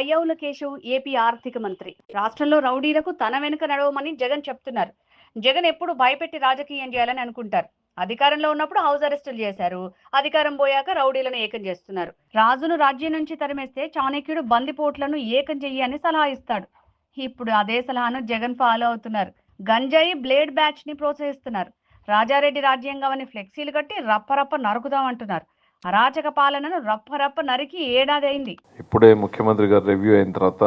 Payyavula Keshav AP ఆర్థిక మంత్రి. రాష్ట్రంలో రౌడీలకు తన వెనుక నడవమని జగన్ చెప్తున్నారు. జగన్ ఎప్పుడు భయపెట్టి రాజకీయం చేయాలని అనుకుంటారు. అధికారంలో ఉన్నప్పుడు హౌస్ అరెస్టులు చేశారు. అధికారం పోయాక రౌడీలను ఏకం చేస్తున్నారు. రాజును రాజ్యం నుంచి తరిమేస్తే చాణక్యుడు బందిపోట్లను ఏకం చెయ్యి అని సలహా ఇస్తాడు. ఇప్పుడు అదే సలహాను జగన్ ఫాలో అవుతున్నారు. గంజాయి బ్లేడ్ బ్యాచ్ ని ప్రోత్సహిస్తున్నారు. రాజారెడ్డి రాజ్యాంగం అని ఫ్లెక్సీలు కట్టి రప్పరప్ప నరుకుదామంటున్నారు. అరాచక పాలనను రప్పరప్ప నరికి ఏడాది అయింది. ఇప్పుడే ముఖ్యమంత్రి గారు రివ్యూ అయిన తర్వాత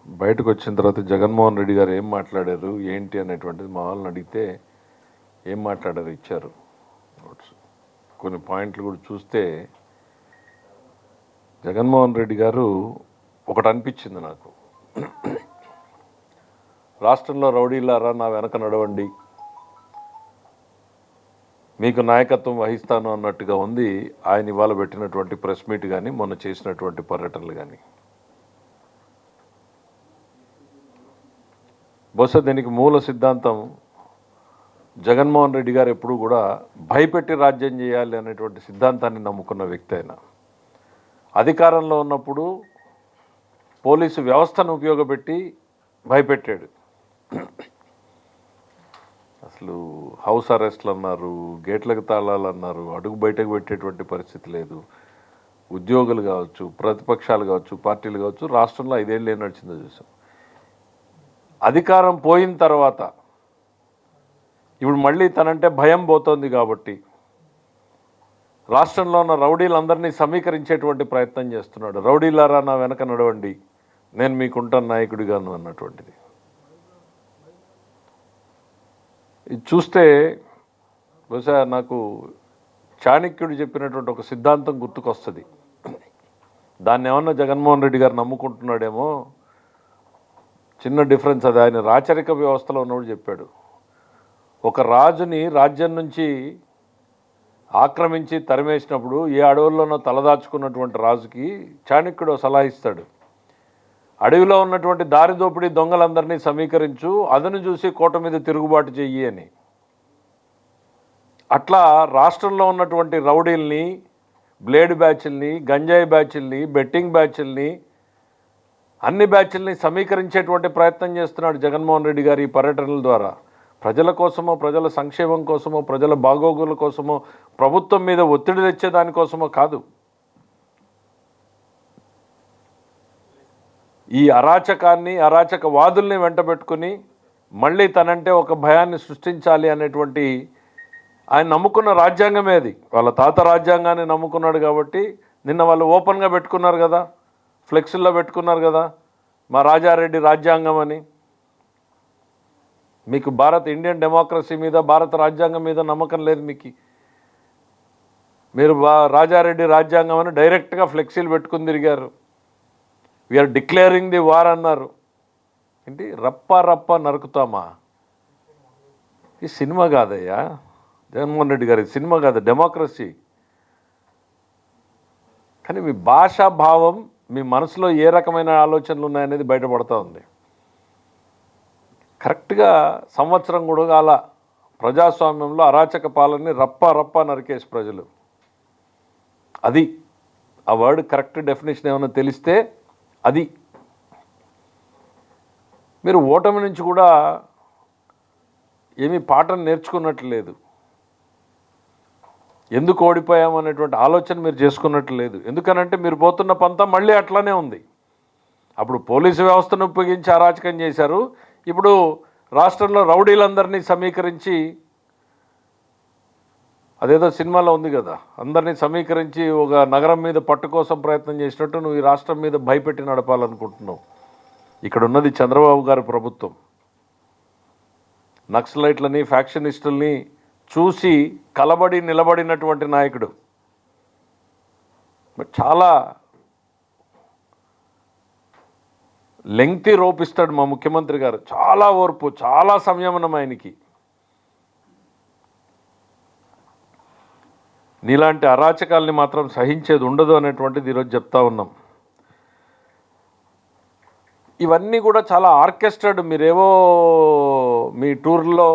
బయటకు వచ్చిన తర్వాత జగన్మోహన్ రెడ్డి గారు ఏం మాట్లాడారు ఏంటి అనేటువంటిది మా వాళ్ళని అడిగితే ఏం మాట్లాడారు ఇచ్చారు. కొన్ని పాయింట్లు కూడా చూస్తే జగన్మోహన్ రెడ్డి గారు ఒకటి అనిపించింది నాకు, రాష్ట్రంలో రౌడీలారా నా వెనక నడవండి, మీకు నాయకత్వం వహిస్తాను అన్నట్టుగా ఉంది ఆయన ఇవాళ పెట్టినటువంటి ప్రెస్ మీట్ కానీ మొన్న చేసినటువంటి పర్యటనలు కానీ. బహుశా దీనికి మూల సిద్ధాంతం జగన్మోహన్ రెడ్డి గారు ఎప్పుడూ కూడా భయపెట్టి రాజ్యం చేయాలి అనేటువంటి సిద్ధాంతాన్ని నమ్ముకున్న వ్యక్తి ఆయన. అధికారంలో ఉన్నప్పుడు పోలీసు వ్యవస్థను ఉపయోగపెట్టి భయపెట్టాడు. అసలు హౌస్ అరెస్ట్లు అన్నారు, గేట్లకు తాళాలు అన్నారు, అడుగు బయటకు పెట్టేటువంటి పరిస్థితి లేదు. ఉద్యోగులు కావచ్చు, ప్రతిపక్షాలు కావచ్చు, పార్టీలు కావచ్చు, రాష్ట్రంలో 5 ఏళ్ళు ఏం నడిచిందో చూసాం. అధికారం పోయిన తర్వాత ఇప్పుడు మళ్ళీ తనంటే భయం పోతోంది కాబట్టి రాష్ట్రంలో ఉన్న రౌడీలందరినీ సమీకరించేటువంటి ప్రయత్నం చేస్తున్నాడు. రౌడీలారా నా వెనక నడవండి, నేను మీకుంటాను నాయకుడిగాను అన్నటువంటిది. ఇది చూస్తే బహుశా నాకు చాణక్యుడు చెప్పినటువంటి ఒక సిద్ధాంతం గుర్తుకొస్తుంది. దాన్ని ఏమన్నా జగన్మోహన్ రెడ్డి గారు నమ్ముకుంటున్నాడేమో. చిన్న డిఫరెన్స్ అది. ఆయన రాచరిక వ్యవస్థలో ఉన్నప్పుడు చెప్పాడు, ఒక రాజుని రాజ్యం నుంచి ఆక్రమించి తరిమేసినప్పుడు ఏ అడవుల్లోనో తలదాచుకున్నటువంటి రాజుకి చాణక్యుడు సలహా ఇస్తాడు, అడవిలో ఉన్నటువంటి దారిదోపిడీ దొంగలందరినీ సమీకరించు, అదను చూసి కోట మీద తిరుగుబాటు చెయ్యి అని. అట్లా రాష్ట్రంలో ఉన్నటువంటి రౌడీల్ని, బ్లేడ్ బ్యాచ్ల్ని, గంజాయి బ్యాచ్ల్ని, బెట్టింగ్ బ్యాచ్ల్ని, అన్ని బ్యాచ్ల్ని సమీకరించేటువంటి ప్రయత్నం చేస్తున్నాడు జగన్మోహన్ రెడ్డి గారు ఈ పర్యటనల ద్వారా. ప్రజల కోసమో, ప్రజల సంక్షేమం కోసమో, ప్రజల బాగోగుల కోసమో, ప్రభుత్వం మీద ఒత్తిడి తెచ్చే దానికోసమో కాదు. ఈ అరాచకాన్ని, అరాచకవాదుల్ని వెంటబెట్టుకుని మళ్ళీ తనంటే ఒక భయాన్ని సృష్టించాలి అనేటువంటి ఆయన నమ్ముకున్న రాజ్యాంగమే అది. వాళ్ళ తాత రాజ్యాంగాన్ని నమ్ముకున్నాడు కాబట్టి నిన్న వాళ్ళు ఓపెన్గా పెట్టుకున్నారు కదా, ఫ్లెక్స్ల్లో పెట్టుకున్నారు కదా, మా రాజారెడ్డి రాజ్యాంగం అని. మీకు ఇండియన్ డెమోక్రసీ మీద, భారత రాజ్యాంగం మీద నమ్మకం లేదు మీకు. మీరు రాజారెడ్డి రాజ్యాంగం అని డైరెక్ట్గా ఫ్లెక్సీలు పెట్టుకుని తిరిగారు. వీఆర్ డిక్లేరింగ్ ది వార్ అన్నారు. ఏంటి రప్ప నరుకుతామా? ఈ సినిమా కాదయ్యా జగన్మోహన్ రెడ్డి గారి, సినిమా కాదు, డెమోక్రసీ. కానీ మీ భాషా భావం, మీ మనసులో ఏ రకమైన ఆలోచనలు ఉన్నాయనేది బయటపడుతూ ఉంది. కరెక్ట్గా సంవత్సరం కూడా అలా ప్రజాస్వామ్యంలో అరాచక పాలనని రప్ప నరికేసి ప్రజలు. అది ఆ వర్డ్ కరెక్ట్ డెఫినేషన్ ఏమైనా తెలిస్తే అది. మీరు ఓటమి నుంచి కూడా ఏమీ పాఠం నేర్చుకున్నట్లు లేదు. ఎందుకు ఓడిపోయామనేటువంటి ఆలోచన మీరు చేసుకున్నట్లు లేదు. ఎందుకనంటే మీరు పోతున్న పంతం మళ్ళీ అట్లానే ఉంది. అప్పుడు పోలీసు వ్యవస్థను ఉపయోగించి అరాచకం చేశారు. ఇప్పుడు రాష్ట్రంలో రౌడీలందరినీ సమీకరించి, అదేదో సినిమాలో ఉంది కదా, అందరినీ సమీకరించి ఒక నగరం మీద పట్టు కోసం ప్రయత్నం చేసినట్టు నువ్వు ఈ రాష్ట్రం మీద భయపెట్టి నడపాలనుకుంటున్నావు. ఇక్కడ ఉన్నది చంద్రబాబు గారి ప్రభుత్వం. నక్సలైట్లని, ఫ్యాక్షనిస్టుల్ని చూసి కలబడి నిలబడినటువంటి నాయకుడు. చాలా లెంగ్తీ రోప్ ఇస్తాడు మా ముఖ్యమంత్రి గారు. చాలా ఓర్పు, చాలా సంయమనం ఆయనకి. నీలాంటి అరాచకాల్ని మాత్రం సహించేది ఉండదు అనేటువంటిది ఈరోజు చెప్తా ఉన్నాం. ఇవన్నీ కూడా చాలా ఆర్కెస్ట్రాడ్. మీరేవో మీ టూర్లో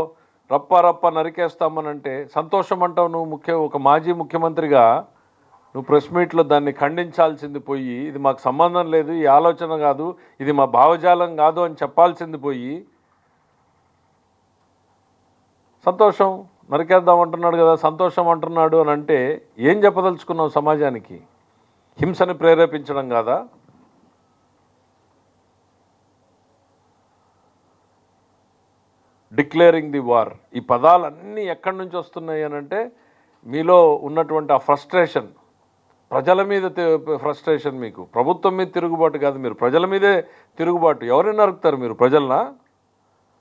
రప్ప నరికేస్తామనంటే సంతోషం అంటావు నువ్వు. ఒక మాజీ ముఖ్యమంత్రిగా నువ్వు ప్రెస్ మీట్లో దాన్ని ఖండించాల్సింది పోయి, ఇది మాకు సంబంధం లేదు, ఈ ఆలోచన కాదు, ఇది మా భావజాలం కాదు అని చెప్పాల్సింది పోయి, సంతోషం నరికేద్దాం అంటున్నాడు కదా, సంతోషం అంటున్నాడు అని అంటే ఏం చెప్పదలుచుకున్నావు సమాజానికి? హింసని ప్రేరేపించడం కాదా? డిక్లేరింగ్ ది వార్, ఈ పదాలన్నీ ఎక్కడి నుంచి వస్తున్నాయి అని అంటే మీలో ఉన్నటువంటి ఆ ఫ్రస్ట్రేషన్, ప్రజల మీద ఫ్రస్ట్రేషన్, మీకు ప్రభుత్వం మీద తిరుగుబాటు కాదు, మీరు ప్రజల మీదే తిరుగుబాటు. ఎవరిని నరుకుతారు మీరు? ప్రజలనా?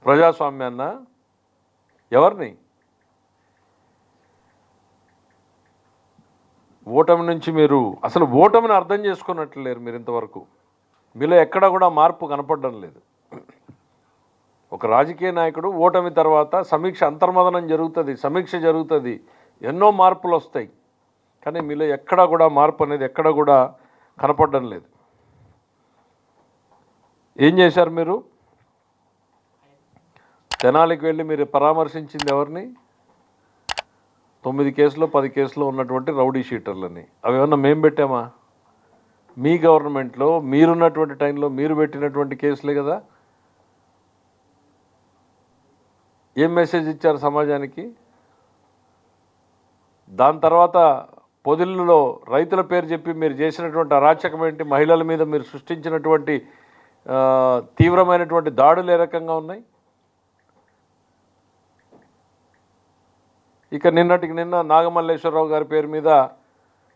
ప్రజాస్వామ్యాన్న? ఎవరిని? ఓటమి నుంచి మీరు అసలు ఓటమిని అర్థం చేసుకున్నట్లు లేరు మీరు ఇంతవరకు. మీలో ఎక్కడ కూడా మార్పు కనపడడం లేదు. ఒక రాజకీయ నాయకుడు ఓటమి తర్వాత సమీక్ష, అంతర్మదనం జరుగుతుంది, సమీక్ష జరుగుతుంది, ఎన్నో మార్పులు వస్తాయి, కానీ మీలో ఎక్కడా కూడా మార్పు అనేది ఎక్కడ కూడా కనపడడం లేదు. ఏం చేశారు మీరు? తెనాలికి వెళ్ళి మీరు పరామర్శించింది ఎవరిని? 9 కేసులు 10 కేసులు ఉన్నటువంటి రౌడీ షీటర్లని. అవి ఏమన్నా మేము పెట్టామా? మీ గవర్నమెంట్లో మీరున్నటువంటి టైంలో మీరు పెట్టినటువంటి కేసులే కదా. ఏం మెసేజ్ ఇచ్చారు సమాజానికి? దాని తర్వాత పొదిల్లో రైతుల పేరు చెప్పి మీరు చేసినటువంటి అరాచకం ఏంటి? మహిళల మీద మీరు సృష్టించినటువంటి తీవ్రమైనటువంటి దాడులు ఏ రకంగా ఉన్నాయి? ఇక నిన్నటికి నిన్న నాగమల్లేశ్వరరావు గారి పేరు మీద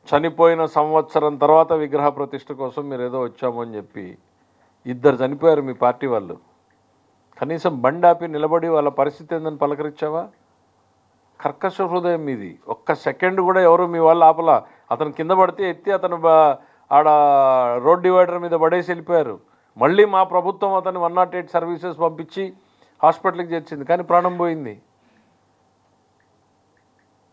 చనిపోయిన సంవత్సరం తర్వాత విగ్రహ ప్రతిష్ఠ కోసం మీరు ఏదో వచ్చామని చెప్పి 2 చనిపోయారు మీ పార్టీ వాళ్ళు. కనీసం బండాపి నిలబడి వాళ్ళ పరిస్థితి ఏందని పలకరించావా? కర్కశ హృదయం మీది. ఒక్క సెకండ్ కూడా ఎవరు మీ వాళ్ళు ఆపలా. అతను కింద పడితే ఎత్తి అతను ఆడ రోడ్ డివైడర్ మీద పడేసి వెళ్ళిపోయారు. మళ్ళీ మా ప్రభుత్వం అతను 108 సర్వీసెస్ పంపించి హాస్పిటల్కి చేర్చింది, కానీ ప్రాణం పోయింది.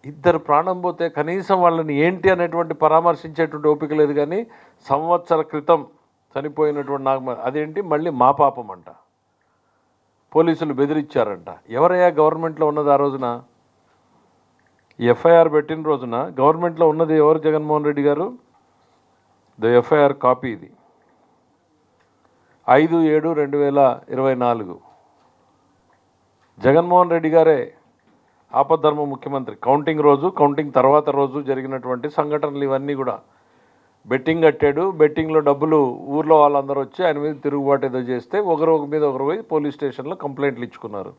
2 ప్రాణం పోతే కనీసం వాళ్ళని ఏంటి అనేటువంటి పరామర్శించేటువంటి ఓపిక లేదు. కానీ సంవత్సర క్రితం చనిపోయినటువంటి అదేంటి మళ్ళీ మా పాపం అంట, పోలీసులు బెదిరించారంట. ఎవరయ్యా గవర్నమెంట్లో ఉన్నది ఆ రోజున? ఎఫ్ఐఆర్ పెట్టిన రోజున గవర్నమెంట్లో ఉన్నది ఎవరు? జగన్మోహన్ రెడ్డి గారు. ద ఎఫ్ఐఆర్ కాపీ ఇది 5/7/2024. జగన్మోహన్ రెడ్డి గారే ఆపద్ధర్మ ముఖ్యమంత్రి. కౌంటింగ్ రోజు, కౌంటింగ్ తర్వాత రోజు జరిగినటువంటి సంఘటనలు ఇవన్నీ కూడా. బెట్టింగ్ కట్టాడు, బెట్టింగ్లో డబ్బులు ఊర్లో వాళ్ళందరూ వచ్చి ఆయన మీద తిరుగుబాటు ఏదో చేస్తే ఒకరు మీద ఒకరు పోయి పోలీస్ స్టేషన్లో కంప్లైంట్లు ఇచ్చుకున్నారు.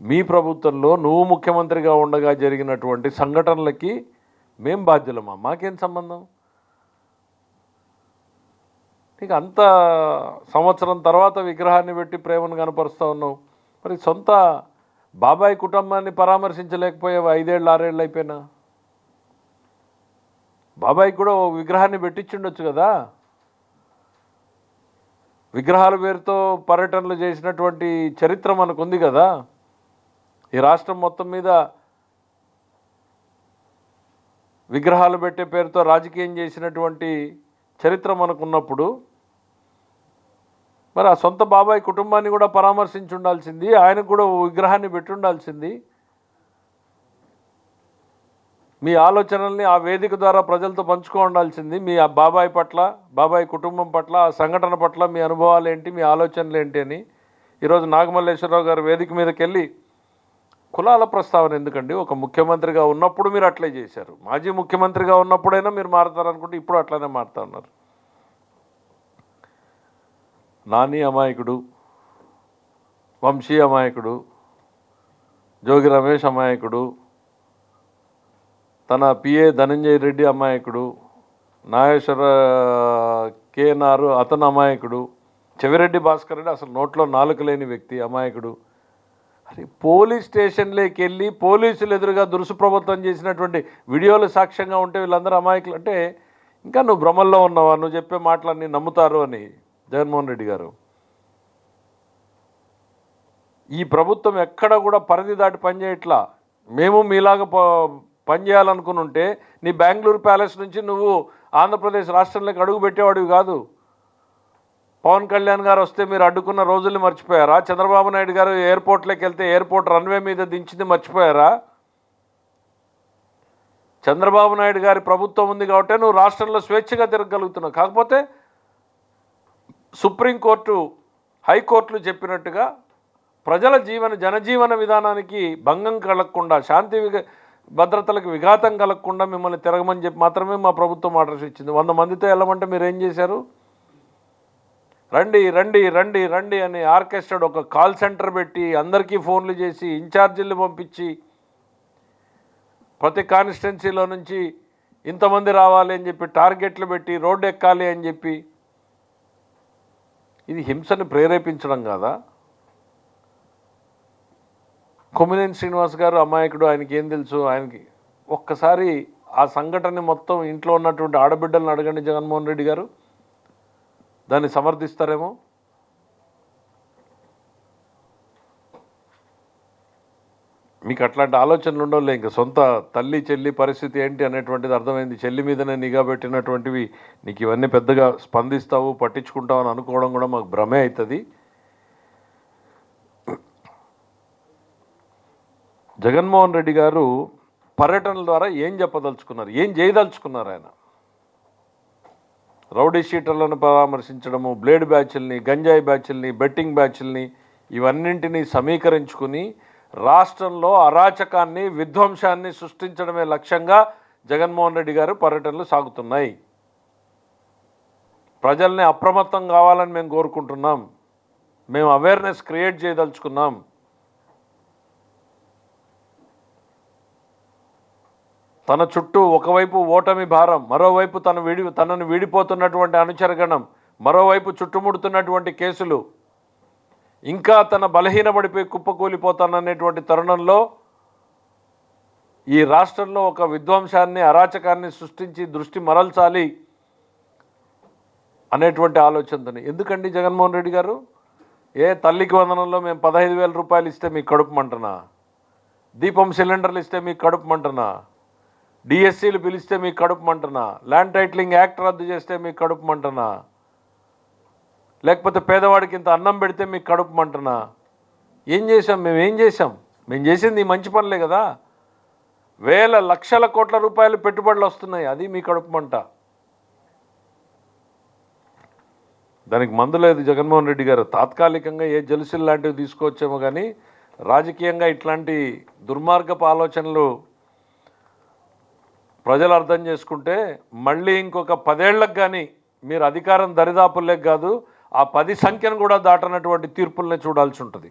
మీ ప్రభుత్వంలో నువ్వు ముఖ్యమంత్రిగా ఉండగా జరిగినటువంటి సంఘటనలకి మేం బాధ్యులమా? మాకేం సంబంధం? నీకు అంత సంవత్సరం తర్వాత విగ్రహాన్ని పెట్టి ప్రేమను కనపరుస్తూ ఉన్నావు. మరి సొంత బాబాయ్ కుటుంబాన్ని పరామర్శించలేకపోయావు. 5 ఏళ్ళు 6 ఏళ్ళు అయిపోయినా బాబాయ్కి కూడా ఓ విగ్రహాన్ని పెట్టించుండొచ్చు కదా. విగ్రహాల పేరుతో పర్యటనలు చేసినటువంటి చరిత్ర మనకు ఉంది కదా. ఈ రాష్ట్రం మొత్తం మీద విగ్రహాలు పెట్టే పేరుతో రాజకీయం చేసినటువంటి చరిత్ర మనకున్నప్పుడు మరి ఆ సొంత బాబాయ్ కుటుంబాన్ని కూడా పరామర్శించి ఉండాల్సింది, ఆయనకు కూడా విగ్రహాన్ని పెట్టి ఉండాల్సింది. మీ ఆలోచనల్ని ఆ వేదిక ద్వారా ప్రజలతో పంచుకోవాల్సింది. మీ ఆ బాబాయ్ పట్ల, బాబాయ్ కుటుంబం పట్ల, ఆ సంఘటన పట్ల మీ అనుభవాలు ఏంటి, మీ ఆలోచనలు ఏంటి అని. ఈరోజు నాగమల్లేశ్వరరావు గారు వేదిక మీదకి వెళ్ళి కులాల ప్రస్తావన ఎందుకండి? ఒక ముఖ్యమంత్రిగా ఉన్నప్పుడు మీరు అట్లే చేశారు, మాజీ ముఖ్యమంత్రిగా ఉన్నప్పుడైనా మీరు మారుతారనుకుంటే ఇప్పుడు అట్లనే మారుతా ఉన్నారు. నాని అమాయకుడు, వంశీ అమాయకుడు, జోగి రమేష్ అమాయకుడు, తన పిఏ ధనంజయ రెడ్డి అమాయకుడు, నాగేశ్వర కేనారు అతను అమాయకుడు, చెవిరెడ్డి భాస్కర్ రెడ్డి అసలు నోట్లో నాలుక లేని వ్యక్తి అమాయకుడు. అది పోలీస్ స్టేషన్లోకి వెళ్ళి పోలీసులు ఎదురుగా దురుసు ప్రభుత్వం చేసినటువంటి వీడియోలు సాక్ష్యంగా ఉంటే వీళ్ళందరూ అమాయకులు అంటే ఇంకా నువ్వు భ్రమల్లో ఉన్నావా? నువ్వు చెప్పే మాటలన్నీ నమ్ముతారు అని జగన్మోహన్ రెడ్డి గారు. ఈ ప్రభుత్వం ఎక్కడ కూడా పరిధి దాటి పనిచేయట్లా. మేము మీలాగా పనిచేయాలనుకుని ఉంటే నీ బెంగళూరు ప్యాలెస్ నుంచి నువ్వు ఆంధ్రప్రదేశ్ రాష్ట్రంలోకి అడుగు పెట్టేవాడివి కాదు. పవన్ కళ్యాణ్ గారు వస్తే మీరు అడ్డుకున్న రోజుల్ని మర్చిపోయారా? చంద్రబాబు నాయుడు గారు ఎయిర్పోర్ట్లోకి వెళ్తే ఎయిర్పోర్ట్ రన్వే మీద దించింది మర్చిపోయారా? చంద్రబాబు నాయుడు గారి ప్రభుత్వం ఉంది కాబట్టి నువ్వు రాష్ట్రంలో స్వేచ్ఛగా తిరగలుగుతున్నావు. కాకపోతే సుప్రీంకోర్టు, హైకోర్టులు చెప్పినట్టుగా ప్రజల జనజీవన విధానానికి భంగం కలగకుండా, శాంతి భద్రతలకు విఘాతం కలగకుండా మిమ్మల్ని తిరగమని చెప్పి మాత్రమే మా ప్రభుత్వం ఆర్డర్స్ ఇచ్చింది. 100 మందితో వెళ్ళమంటే మీరు ఏం చేశారు? రండి రండి రండి రండి అని ఆర్కెస్ట్రాడ్ ఒక కాల్ సెంటర్ పెట్టి అందరికీ ఫోన్లు చేసి ఇన్ఛార్జీలు పంపించి ప్రతి కాన్స్టిట్యున్సీలో నుంచి ఇంతమంది రావాలి అని చెప్పి టార్గెట్లు పెట్టి రోడ్డు ఎక్కాలి అని చెప్పి, ఇది హింసని ప్రేరేపించడం కాదా? కొమ్మినేని శ్రీనివాస్ గారు అమాయకుడు, ఆయనకి ఏం తెలుసు? ఆయనకి ఒక్కసారి ఆ సంఘటన మొత్తం ఇంట్లో ఉన్నటువంటి ఆడబిడ్డలను అడగండి జగన్మోహన్ రెడ్డి గారు, దాన్ని సమర్థిస్తారేమో. మీకు అట్లాంటి ఆలోచనలు ఉండవులే. ఇంకా సొంత తల్లి చెల్లి పరిస్థితి ఏంటి అనేటువంటిది అర్థమైంది. చెల్లి మీదనే నిఘా పెట్టినటువంటివి నీకు ఇవన్నీ పెద్దగా స్పందిస్తావు, పట్టించుకుంటావు అని అనుకోవడం కూడా మాకు భ్రమే అవుతుంది. జగన్మోహన్ రెడ్డి గారు పర్యటనల ద్వారా ఏం చెప్పదలుచుకున్నారు, ఏం చేయదలుచుకున్నారు? ఆయన రౌడీ షీటర్లను పరామర్శించడము, బ్లేడ్ బ్యాచ్ల్ని, గంజాయి బ్యాచ్ల్ని, బెట్టింగ్ బ్యాచ్ల్ని ఇవన్నింటినీ సమీకరించుకుని రాష్ట్రంలో అరాచకాన్ని, విధ్వంసాన్ని సృష్టించడమే లక్ష్యంగా జగన్మోహన్ రెడ్డి గారు పర్యటనలు సాగుతున్నాయి. ప్రజల్ని అప్రమత్తం కావాలని మేము కోరుకుంటున్నాం. మేము అవేర్నెస్ క్రియేట్ చేయదలుచుకున్నాం. తన చుట్టూ ఒకవైపు ఓటమి భారం, మరోవైపు తనను వీడిపోతున్నటువంటి అనుచరగణం, మరోవైపు చుట్టుముడుతున్నటువంటి కేసులు, ఇంకా తన బలహీనపడిపోయి కుప్పకూలిపోతాననేటువంటి తరుణంలో ఈ రాష్ట్రంలో ఒక విధ్వంసాన్ని, అరాచకాన్ని సృష్టించి దృష్టి మరల్చాలి అనేటువంటి ఆలోచనతోని. ఎందుకండి జగన్మోహన్ రెడ్డి గారు? తల్లికి వందనంలో మేము 15,000 రూపాయలు ఇస్తే మీకు కడుపుమంటనా? దీపం సిలిండర్లు ఇస్తే మీకు కడుపుమంటనా? డిఎస్సీలు పిలిస్తే మీకు కడుపుమంటనా? ల్యాండ్ టైటిలింగ్ యాక్ట్ రద్దు చేస్తే మీకు కడుపుమంటనా? లేకపోతే పేదవాడికి ఇంత అన్నం పెడితే మీకు కడుపుమంటనా? ఏం చేశాం? మేమేం చేశాం? మేము చేసింది ఈ మంచి పనులే కదా. వేల లక్షల కోట్ల రూపాయలు పెట్టుబడులు వస్తున్నాయి, అది మీ కడుపుమంట. దానికి మందు లేదు జగన్మోహన్ రెడ్డి గారు. తాత్కాలికంగా ఏ జలుసులు లాంటివి తీసుకొచ్చామో కానీ రాజకీయంగా ఇట్లాంటి దుర్మార్గపు ఆలోచనలు ప్రజలు అర్థం చేసుకుంటే మళ్ళీ ఇంకొక 10 ఏళ్లకు కానీ మీరు అధికారం దరిదాపుల్లేక కాదు, ఆ 10 సంఖ్యను కూడా దాటనటువంటి తీర్పుల్ని చూడాల్సి ఉంటుంది.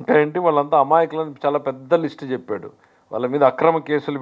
ఇంకా ఏంటి, వాళ్ళంతా అమాయకులని చాలా పెద్ద లిస్టు చెప్పాడు. వాళ్ళ మీద అక్రమ కేసులు